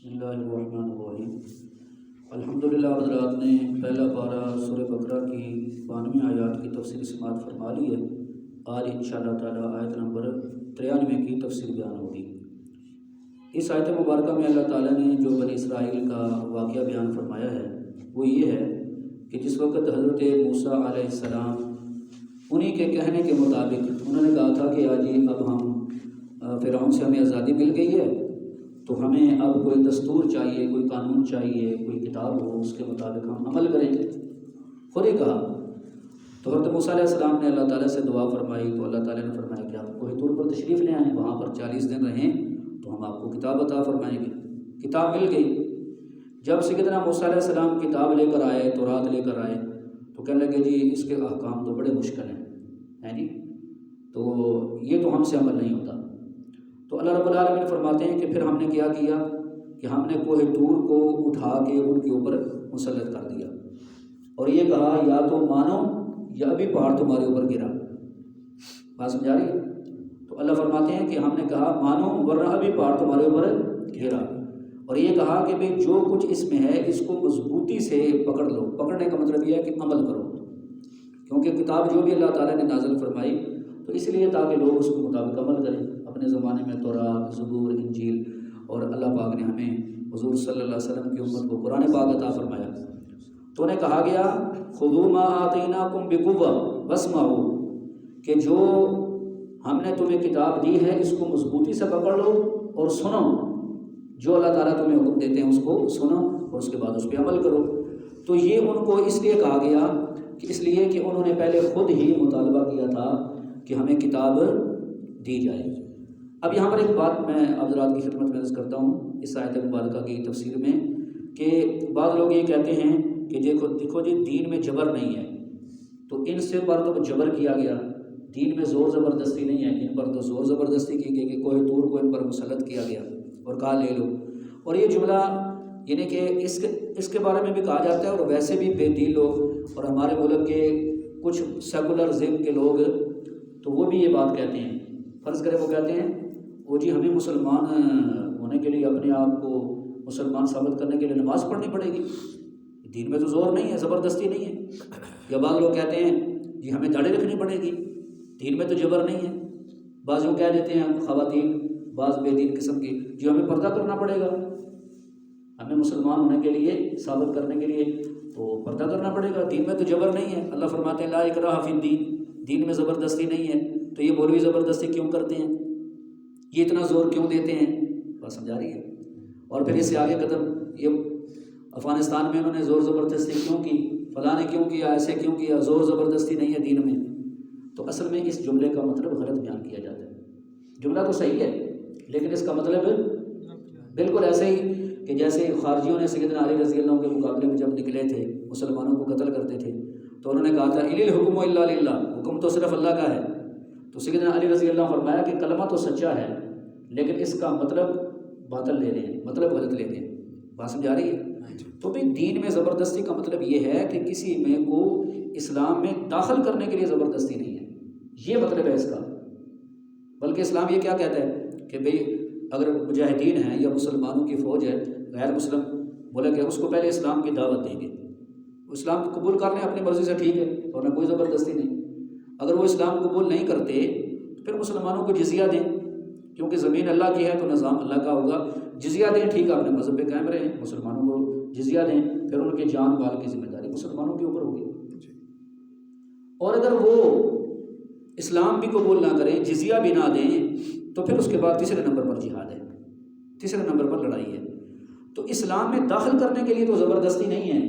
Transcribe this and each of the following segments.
بسم اللہ الرحمن الرحیم۔ الحمدللہ حضرات نے پہلا پارہ سورہ بقرہ کی 92 آیات کی تفسیر سماعت فرما لی ہے۔ آج انشاءاللہ تعالی آیت نمبر 93 کی تفسیر بیان ہوگی۔ اس آیت مبارکہ میں اللہ تعالیٰ نے جو بنی اسرائیل کا واقعہ بیان فرمایا ہے وہ یہ ہے کہ جس وقت حضرت موسیٰ علیہ السلام انہی کے کہنے کے مطابق انہوں نے کہا تھا کہ آج اب ہم فرعون سے ہمیں آزادی مل گئی ہے تو ہمیں اب کوئی دستور چاہیے، کوئی قانون چاہیے، کوئی کتاب ہو، اس کے مطابق ہم عمل کریں گے۔ خود ہی کہا تو حضرت موسیٰ علیہ السلام نے اللہ تعالیٰ سے دعا فرمائی تو اللہ تعالیٰ نے فرمایا کہ آپ کوہ طور پر تشریف لے آئیں، وہاں پر 40 دن رہیں تو ہم آپ کو کتاب عطا فرمائیں گے۔ کتاب مل گئی۔ جب سیدنا موسیٰ علیہ السلام کتاب لے کر آئے، تورات لے کر آئے تو کہنے لگے جی اس کے احکام تو بڑے مشکل ہیں جی، تو یہ تو ہم سے عمل نہیں ہوتا۔ تو اللہ رب العالمین فرماتے ہیں کہ پھر ہم نے کیا کیا کہ ہم نے کوہ طور کو اٹھا کے ان کے اوپر مسلط کر دیا اور یہ کہا یا تو مانو یا ابھی پہاڑ تمہارے اوپر گرا۔ بات سمجھا رہی ہے؟ تو اللہ فرماتے ہیں کہ ہم نے کہا مانو ورنہ ابھی پہاڑ تمہارے اوپر گرا، اور یہ کہا کہ بھئی جو کچھ اس میں ہے اس کو مضبوطی سے پکڑ لو۔ پکڑنے کا مطلب یہ ہے کہ عمل کرو، کیونکہ کتاب جو بھی اللہ تعالیٰ نے نازل فرمائی تو اس لیے تاکہ لوگ اس کے مطابق عمل کریں۔ اپنے زمانے میں تورات، زبور، انجیل، اور اللہ پاک نے ہمیں حضور صلی اللہ علیہ وسلم کی امت کو قرآن پاک عطا فرمایا۔ تو انہیں کہا گیا خذوا ما آتیناکم بقوۃ واسمعوا، کہ جو ہم نے تمہیں کتاب دی ہے اس کو مضبوطی سے پکڑ لو اور سنو، جو اللہ تعالیٰ تمہیں حکم دیتے ہیں اس کو سنو اور اس کے بعد اس پہ عمل کرو۔ تو یہ ان کو اس لیے کہا گیا کہ اس لیے کہ انہوں نے پہلے خود ہی مطالبہ کیا تھا کہ ہمیں کتاب دی جائے۔ اب یہاں پر ایک بات میں حضرات کی خدمت میں عرض کرتا ہوں اس آیت مبارکہ کی تفسیر میں، کہ بعض لوگ یہ کہتے ہیں کہ دیکھو جی دین میں جبر نہیں ہے، تو ان سے پر تو جبر کیا گیا، دین میں زور زبردستی نہیں ہے، ان پر تو زور زبردستی کی گئی کہ کوہ طور کو ان پر مسلط کیا گیا اور کہا لے لو۔ اور یہ جملہ یعنی کہ اس کے بارے میں بھی کہا جاتا ہے، اور ویسے بھی بے دین لوگ اور ہمارے ملک کے کچھ سیکولر ذہن کے لوگ تو وہ بھی یہ بات کہتے ہیں۔ فرض کریں وہ کہتے ہیں وہ جی ہمیں مسلمان ہونے کے لیے اپنے آپ کو مسلمان ثابت کرنے کے لیے نماز پڑھنی پڑے گی، دین میں تو زور نہیں ہے، زبردستی نہیں ہے۔ یا بعض لوگ کہتے ہیں جی ہمیں داڑھی رکھنی پڑے گی، دین میں تو جبر نہیں ہے۔ بعض لوگ کہہ دیتے ہیں خواتین بعض بے دین قسم کی جی ہمیں پردہ کرنا پڑے گا، ہمیں مسلمان ہونے کے لیے ثابت کرنے کے لیے تو پردہ کرنا پڑے گا، دین میں تو جبر نہیں ہے۔ اللہ فرماتے ہیں لا اکراہ فی الدین، دین میں زبردستی نہیں ہے، تو یہ مولوی زبردستی کیوں کرتے ہیں، یہ اتنا زور کیوں دیتے ہیں؟ بات سمجھا رہی ہے؟ اور پھر اس سے آگے قدم یہ افغانستان میں انہوں نے زور زبردستی کیوں کی، فلاں نے کیوں کیا، ایسے کیوں کیا، زور زبردستی نہیں ہے دین میں۔ تو اصل میں اس جملے کا مطلب غلط بیان کیا جاتا ہے۔ جملہ تو صحیح ہے لیکن اس کا مطلب بالکل ایسے ہی کہ جیسے خارجیوں نے سیدنا علی رضی اللہ عنہ کے مقابلے میں جب نکلے تھے مسلمانوں کو قتل کرتے تھے تو انہوں نے کہا تھا اِنِ الْحُكْمُ إِلَّا لِلَّهِ، حکم تو صرف اللہ کا ہے۔ تو سیدنا علی رضی اللہ عنہ فرمایا کہ کلمہ تو سچا ہے لیکن اس کا مطلب باطل لے رہے ہیں، مطلب غلط لے رہے ہیں۔ بات سمجھا رہی ہے؟ تو بھی دین میں زبردستی کا مطلب یہ ہے کہ کسی میں کو اسلام میں داخل کرنے کے لیے زبردستی نہیں ہے، یہ مطلب ہے اس کا۔ بلکہ اسلام یہ کیا کہتا ہے کہ بھئی اگر مجاہدین ہیں یا مسلمانوں کی فوج ہے، غیر مسلم بولا کہ اس کو پہلے اسلام کی دعوت دیں گے، اسلام کو قبول کر لیں اپنی مرضی سے ٹھیک ہے اور نہ کوئی زبردستی نہیں۔ اگر وہ اسلام قبول نہیں کرتے تو پھر مسلمانوں کو جزیہ دیں، کیونکہ زمین اللہ کی ہے تو نظام اللہ کا ہوگا، جزیہ دیں، ٹھیک ہے اپنے مذہب پہ قائم رہیں، مسلمانوں کو جزیہ دیں، پھر ان کے جان مال کی ذمہ داری مسلمانوں کے اوپر ہوگی۔ اور اگر وہ اسلام بھی قبول نہ کریں، جزیہ بھی نہ دیں، تو پھر اس کے بعد تیسرے نمبر پر جہاد ہے، تیسرے نمبر پر لڑائی ہے۔ تو اسلام میں داخل کرنے کے لیے تو زبردستی نہیں ہے،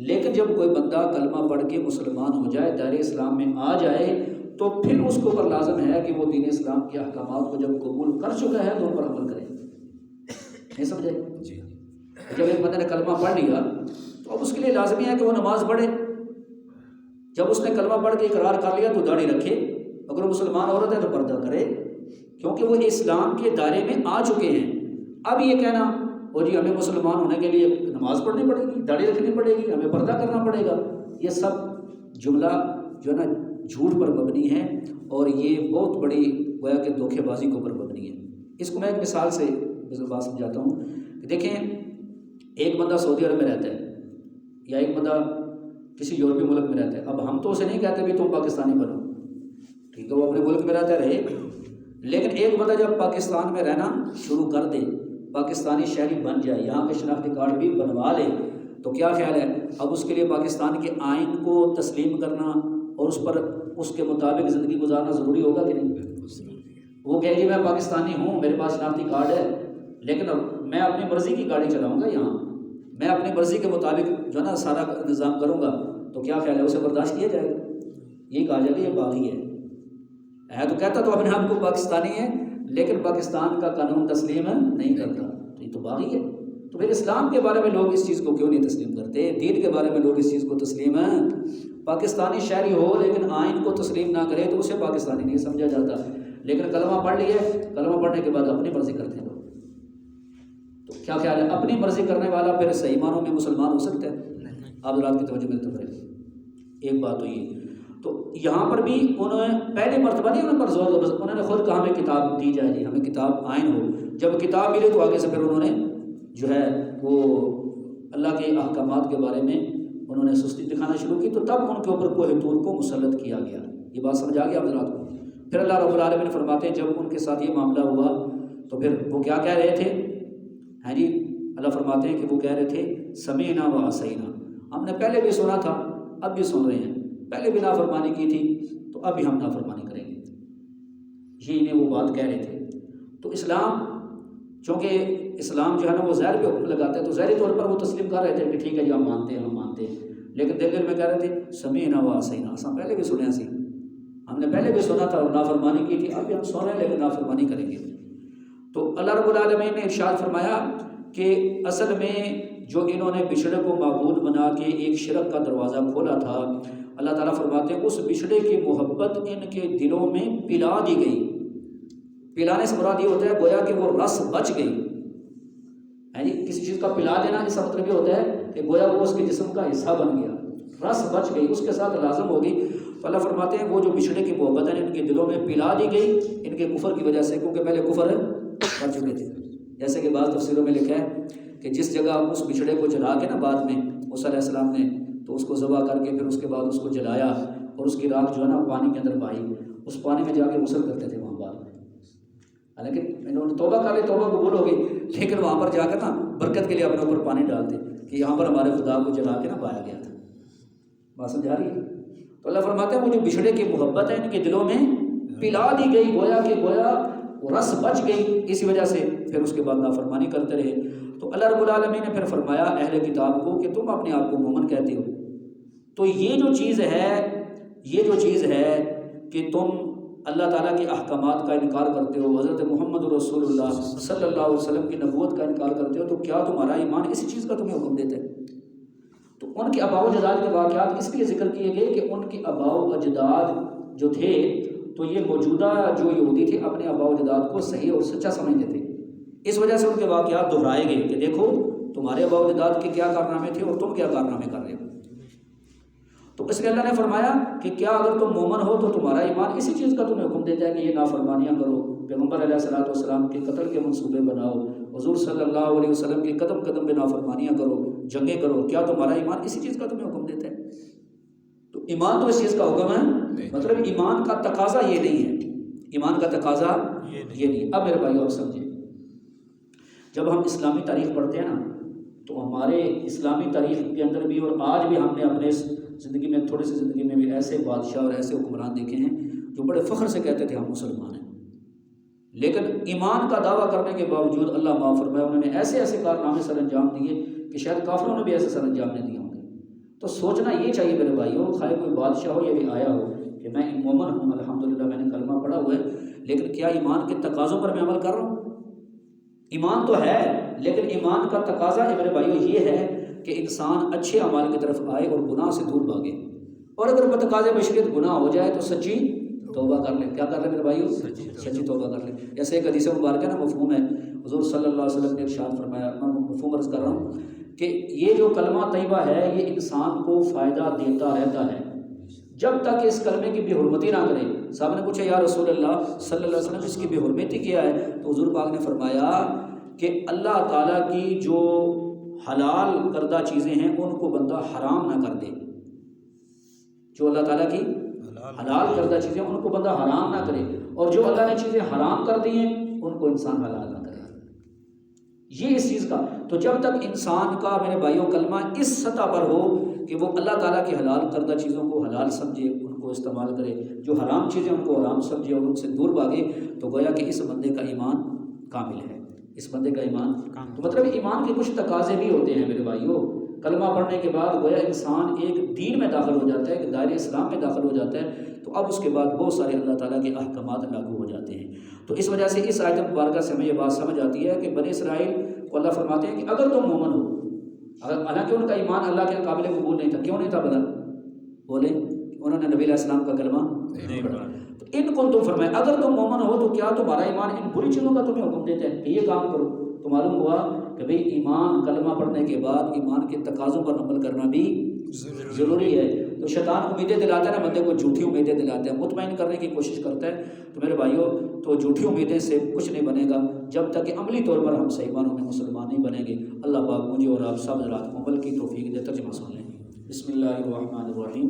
لیکن جب کوئی بندہ کلمہ پڑھ کے مسلمان ہو جائے، دائرے اسلام میں آ جائے، تو پھر اس کو پر لازم ہے کہ وہ دین اسلام کے احکامات کو جب قبول کر چکا ہے تو ان پر عمل کرے۔ نہیں سمجھے؟ جی جب ایک بندے نے کلمہ پڑھ لیا تو اب اس کے لیے لازمی ہے کہ وہ نماز پڑھے۔ جب اس نے کلمہ پڑھ کے اقرار کر لیا تو داڑھی رکھے، اگر وہ مسلمان عورت ہے تو پردہ کرے، کیونکہ وہ اسلام کے دائرے میں آ چکے ہیں۔ اب یہ کہنا وہ جی ہمیں مسلمان ہونے کے لیے نماز پڑھنی پڑے گی، داڑھی رکھنی پڑے گی، ہمیں پردہ کرنا پڑے گا، یہ سب جملہ جو ہے نا جھوٹ پر مبنی ہے، اور یہ بہت بڑی گویا کہ دھوکے بازی کے اوپر مبنی ہے۔ اس کو میں ایک مثال سے بات سمجھاتا ہوں کہ دیکھیں ایک بندہ سعودی عرب میں رہتا ہے یا ایک بندہ کسی یورپی ملک میں رہتا ہے، اب ہم تو اسے نہیں کہتے بھی تم پاکستانی بنو، ٹھیک ہے، وہ اپنے ملک میں رہتا رہے، لیکن ایک بندہ جب پاکستان میں رہنا شروع کر دے، پاکستانی شہری بن جائے، یہاں کے شناختی کارڈ بھی بنوا لے، تو کیا خیال ہے اب اس کے لیے پاکستان کے آئین کو تسلیم کرنا اور اس پر اس کے مطابق زندگی گزارنا ضروری ہوگا کہ نہیں؟ وہ کہے گی میں پاکستانی ہوں، میرے پاس شناختی کارڈ ہے، لیکن میں اپنی مرضی کی گاڑی چلاؤں گا یہاں، میں اپنی مرضی کے مطابق جو ہے نا سارا نظام کروں گا، تو کیا خیال ہے اسے برداشت کیا جائے گا؟ یہ کہا جائے گا یہ باغی ہے تو کہتا تو اپنے آپ کو پاکستانی ہے لیکن پاکستان کا قانون تسلیم نہیں کرتا، تو یہ تو باغی ہے۔ تو پھر اسلام کے بارے میں لوگ اس چیز کو کیوں نہیں تسلیم کرتے؟ دین کے بارے میں لوگ اس چیز کو تسلیم ہیں۔ پاکستانی شہری ہو لیکن آئین کو تسلیم نہ کرے تو اسے پاکستانی نہیں سمجھا جاتا، لیکن کلمہ پڑھ لیے، کلمہ پڑھنے کے بعد اپنی مرضی کرتے ہیں لوگ۔ تو کیا خیال ہے اپنی مرضی کرنے والا پھر صحیح معنوں میں مسلمان ہو سکتا ہے؟ آپ رات کی توجہ ملتے رہے۔ ایک بات تو یہ، تو یہاں پر بھی انہوں نے پہلی مرتبہ نہیں ان پر زور دبز، انہوں نے خود کہا ہمیں کتاب دی جائے جی، ہمیں کتاب آئین ہو، جب کتاب ملی تو آگے سے پھر انہوں نے جو ہے وہ اللہ کے احکامات کے بارے میں انہوں نے سستی دکھانا شروع کی، تو تب ان کے اوپر کوہ طور کو مسلط کیا گیا۔ یہ بات سمجھ آ گئی آپ حضرات کو؟ پھر اللہ رب العالمین فرماتے ہیں جب ان کے ساتھ یہ معاملہ ہوا تو پھر وہ کیا کہہ رہے تھے؟ ہیں جی، اللہ فرماتے ہیں کہ وہ کہہ رہے تھے سمیعنا و عصینا، ہم نے پہلے بھی سنا تھا اب بھی سن رہے ہیں، پہلے بھی نافرمانی کی تھی تو اب بھی ہم نافرمانی کریں گے، یہ انہیں وہ بات کہہ رہے تھے۔ تو اسلام چونکہ اسلام جو ہے نا وہ ظاہر پہ حکم لگاتا ہے، تو ظاہری طور پر وہ تسلیم کر رہے تھے کہ ٹھیک ہے جی ہم مانتے ہیں، ہم مانتے ہیں، لیکن دل دل میں کہہ رہے تھے سمیعنا و عصینا، ہم پہلے بھی سنے سی، ہم نے پہلے بھی سنا تھا اور نافرمانی کی تھی، اب بھی ہم سن رہے ہیں لیکن نافرمانی کریں گے۔ تو اللہ رب العالمین نے ارشاد فرمایا کہ اصل میں جو انہوں نے بچھڑے کو معبود بنا کے ایک شرک کا دروازہ کھولا تھا، اللہ تعالیٰ فرماتے ہیں اس بچھڑے کی محبت ان کے دلوں میں پلا دی گئی۔ پلانے سے مراد یہ ہوتا ہے گویا کہ وہ رس بچ گئی، یعنی کسی چیز کا پلا دینا اس کا مطلب یہ ہوتا ہے کہ گویا وہ اس کے جسم کا حصہ بن گیا، رس بچ گئی، اس کے ساتھ لازم ہوگی۔ تو اللہ فرماتے ہیں وہ جو بچھڑے کی محبت ہے ان کے دلوں میں پلا دی گئی ان کے کفر کی وجہ سے، کیونکہ پہلے کفر کر چکے تھے۔ جیسے کہ بعض تفسیروں میں لکھا ہے کہ جس جگہ اس بچھڑے کو جلا کے نا بعد میں موسیٰ علیہ السلام نے تو اس کو ذبح کر کے پھر اس کے بعد اس کو جلایا اور اس کی راکھ جو ہے نا پانی کے اندر بہائی، اس پانی میں جا کے غسل کرتے تھے وہاں بعد میں، حالانکہ انہوں نے توبہ کر لی، توبہ قبول ہو گئی، لیکن وہاں پر جا کر نا برکت کے لیے اپنے اوپر پانی ڈالتے کہ یہاں پر ہمارے خدا کو جلا کے نا بہایا گیا تھا۔ بات سمجھ آ رہی ہے؟ تو اللہ فرماتے ہیں وہ جو بچھڑے کی محبت ہے ان کے دلوں میں پلا دی گئی، گویا وہ رس بچ گئی، اسی وجہ سے پھر اس کے بعد نافرمانی کرتے رہے۔ تو اللہ رب العالمین نے پھر فرمایا اہل کتاب کو کہ تم اپنے آپ کو مومن کہتے ہو، تو یہ جو چیز ہے کہ تم اللہ تعالیٰ کے احکامات کا انکار کرتے ہو، حضرت محمد رسول اللہ صلی اللہ علیہ وسلم کی نبوت کا انکار کرتے ہو، تو کیا تمہارا ایمان اسی چیز کا تمہیں حکم دیتا ہے؟ تو ان کے آباء و اجداد کے واقعات اس لیے ذکر کیے گئے کہ ان کے آباء و اجداد جو تھے تو یہ موجودہ جو یہودی تھے اپنے آباء و اجداد کو صحیح اور سچا سمجھتے تھے، اس وجہ سے ان کے واقعات دہرائے گئے کہ دیکھو تمہارے آباء و اجداد کے کیا کارنامے تھے اور تم کیا کارنامے کر رہے ہو۔ تو اس لیے اللہ نے فرمایا کہ کیا اگر تم مومن ہو تو تمہارا ایمان اسی چیز کا تمہیں حکم دیتا ہے کہ یہ نافرمانیاں کرو، پیغمبر علیہ الصلوۃ والسلام کے قتل کے منصوبے بناؤ، حضور صلی اللہ علیہ وسلم کے قدم قدم پہ نافرمانیاں کرو، جنگیں کرو، کیا تمہارا ایمان اسی چیز کا تمہیں حکم دیتا ہے؟ تو ایمان تو اس چیز کا حکم ہے، مطلب ایمان کا تقاضا یہ نہیں ہے، ایمان کا تقاضا یہ نہیں۔ اب میرے بھائی آپ سمجھیں، جب ہم اسلامی تاریخ پڑھتے ہیں نا تو ہمارے اسلامی تاریخ کے اندر بھی اور آج بھی ہم نے اپنے زندگی میں تھوڑی سی زندگی میں بھی ایسے بادشاہ اور ایسے حکمران دیکھے ہیں جو بڑے فخر سے کہتے تھے ہم مسلمان ہیں، لیکن ایمان کا دعویٰ کرنے کے باوجود اللہ معاف فرمائے انہوں نے ایسے ایسے کارنامے سر انجام دیے کہ شاید کافروں نے بھی ایسے سر انجام نہیں دیے ہوں گے۔ تو سوچنا یہ چاہیے میرے بھائیوں، خواہ کوئی بادشاہ ہو یا بھی آیا ہو، کہ میں مومن ہوں، الحمدللہ میں نے کلمہ پڑھا ہوا ہے، لیکن کیا ایمان کے تقاضوں پر میں عمل کر رہا ہوں؟ ایمان تو ہے لیکن ایمان کا تقاضا میرے بھائیوں یہ ہے کہ انسان اچھے اعمال کی طرف آئے اور گناہ سے دور بھاگے، اور اگر بتقاضے بشریت گناہ ہو جائے تو سچی توبہ کر لیں۔ کیا کر لیں میرے بھائیوں؟ سچی توبہ کر لیں۔ جیسے ایک حدیث مبارکہ نا مفہوم ہے، حضور صلی اللہ علیہ وسلم نے ارشاد فرمایا، میں مفہوم عرض کر رہا ہوں کہ یہ جو کلمہ طیبہ ہے یہ انسان کو فائدہ دیتا رہتا ہے جب تک اس کلمے کی بے حرمتی نہ کرے۔ صاحب نے پوچھا یا رسول اللہ صلی اللہ علیہ وسلم اس کی بے حرمتی کیا ہے؟ تو حضور پاک نے فرمایا کہ اللہ تعالیٰ کی جو حلال کردہ چیزیں ہیں ان کو بندہ حرام نہ کر دے، جو اللہ تعالیٰ کی حلال کردہ چیزیں ان کو بندہ حرام نہ کرے، اور جو اللہ نے چیزیں حرام کر دی ہیں ان کو انسان حلال نہ کرے۔ یہ اس چیز کا تو جب تک انسان کا میرے بھائیوں کلمہ اس سطح پر ہو کہ وہ اللہ تعالیٰ کی حلال کردہ چیزوں کو حلال سمجھے، ان کو استعمال کرے، جو حرام چیزیں ان کو حرام سمجھے اور ان سے دور بھاگے، تو گویا کہ اس بندے کا ایمان کامل ہے، اس بندے کا ایمان تو مطلب ایمان کے کچھ تقاضے بھی ہوتے ہیں میرے بھائیوں۔ کلمہ پڑھنے کے بعد گویا انسان ایک دین میں داخل ہو جاتا ہے، ایک دائرہ اسلام میں داخل ہو جاتا ہے، تو اب اس کے بعد بہت سارے اللہ تعالیٰ کے احکامات لاگو ہو جاتے ہیں۔ تو اس وجہ سے اس آیت مبارکہ سے ہمیں یہ بات سمجھ آتی ہے کہ بنی اسرائیل کو اللہ فرماتے ہیں کہ اگر تم مومن ہو، اگر حالانکہ ان کا ایمان اللہ کے قابل قبول نہیں تھا، کیوں نہیں تھا بلا بولے انہوں نے نبی علیہ السلام کا کلمہ نہیں پڑھا، تو ان کو تم فرمائے اگر تم مومن ہو تو کیا تمہارا ایمان ان بری چیزوں کا تمہیں حکم دیتا ہے کہ یہ کام کرو؟ تو معلوم ہوا کہ بھئی ایمان کلمہ پڑھنے کے بعد ایمان کے تقاضوں پر عمل کرنا بھی ضروری ہے۔ تو شیطان امیدیں دلاتا ہے نا بندے کو، جھوٹی امیدیں دلاتا ہے، مطمئن کرنے کی کوشش کرتا ہے۔ تو میرے بھائیوں تو جھوٹی امیدیں سے کچھ نہیں بنے گا جب تک کہ عملی طور پر ہم صحیح معنوں میں مسلمان نہیں بنیں گے۔ اللہ پاک مجھے اور آپ سب حضرات کو عمل کی توفیق دے۔ ترجمہ سن لیں۔ بسم اللہ الرحمن الرحیم۔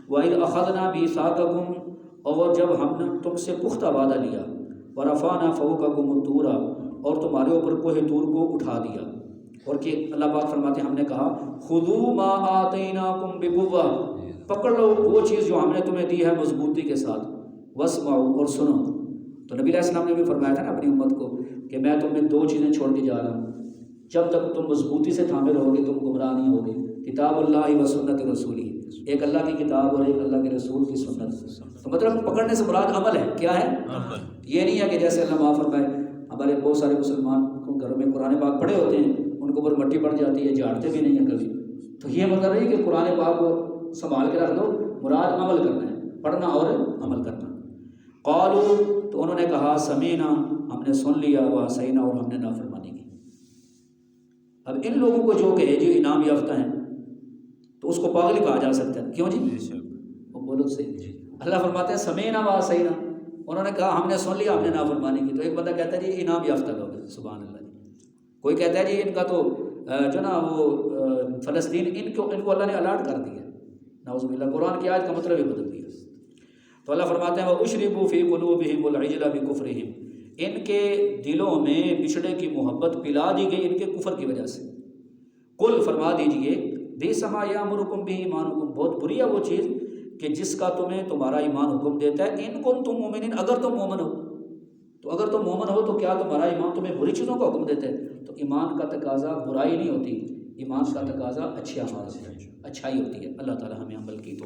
وَإِذْ أَخَذْنَا مِيثَاقَكُمْ، اور جب ہم نے تم سے پختہ وعدہ لیا، وَرَفَعْنَا فَوْقَكُمُ الطُّورَ، اور تمہارے اوپر کوہ طور کو اٹھا دیا، اور کہ اللہ پاک فرماتے ہیں ہم نے کہا خُذُوا مَا آتَيْنَاكُمْ بِقُوَّةٍ، پکڑ لو وہ چیز جو ہم نے تمہیں دی ہے مضبوطی کے ساتھ، وَاسْمَعُوا، اور سنو۔ تو نبی علیہ السلام نے بھی فرمایا تھا نا اپنی امت کو کہ میں تمہیں دو چیزیں چھوڑ کے جا رہا ہوں، جب تک تم مضبوطی سے تھامے رہو گے تم گمراہ نہیں ہوگے، کتاب اللہ و سنت رسولی، ایک اللہ کی کتاب اور ایک اللہ کے رسول کی سنت۔ تو مطلب پکڑنے سے مراد عمل ہے، کیا ہے؟ یہ نہیں ہے کہ جیسے اللہ معاف فرمائے ہمارے بہت سارے مسلمان کو گھروں میں قرآن پاک پڑھے ہوتے ہیں، ان کو اوپر مٹی پڑ جاتی ہے، جھاڑتے بھی نہیں ہیں کبھی، تو یہ مطلب نہیں کہ قرآن پاک کو سنبھال کے رکھ دو، مراد عمل کرنا ہے، پڑھنا اور عمل کرنا۔ قالوا، تو انہوں نے کہا سمینا، ہم نے سن لیا، وعصینا، اور ہم نے نافرمانی کی۔ اب ان لوگوں کو جو کہ جو انعام یافتہ ہیں تو اس کو پاگل کہا جا سکتا ہے، کیوں جی؟ وہ بولو صحیح۔ اللہ فرماتے ہیں سمینا وعصینا، انہوں نے کہا ہم نے سن لیا، ہم نے نافرمانی کی۔ تو ایک بندہ کہتا ہے جی انعام یافتہ لوگ ہیں، سبحان اللہ جی۔ کوئی کہتا ہے جی ان کا تو جو نا وہ فلسطین ان کو اللہ نے الاٹ کر دیا، نعوذ باللہ، قرآن کی آیت کا مطلب ہی بدل دیا۔ تو اللہ فرماتے ہیں وَأُشْرِبُوا فِي قُلُوبِهِمُ الْعِجْلَ بِكُفْرِهِمْ، ان کے دلوں میں بچھڑے کی محبت پلا دی گئی ان کے کفر کی وجہ سے۔ قل، فرما دیجئے، بئس ما یأمرکم بہ ایمانکم، بہت بری ہے وہ چیز کہ جس کا تمہیں تمہارا ایمان حکم دیتا ہے، ان کنتم مؤمنین، اگر تم مومن ہو۔ تو اگر تم مومن ہو تو کیا تمہارا ایمان تمہیں بری چیزوں کا حکم دیتا ہے؟ تو ایمان کا تقاضا برائی نہیں ہوتی، ایمان کا تقاضا اچھے اعمال سے، اچھائی ہوتی ہے۔ اللہ تعالی ہمیں عمل کی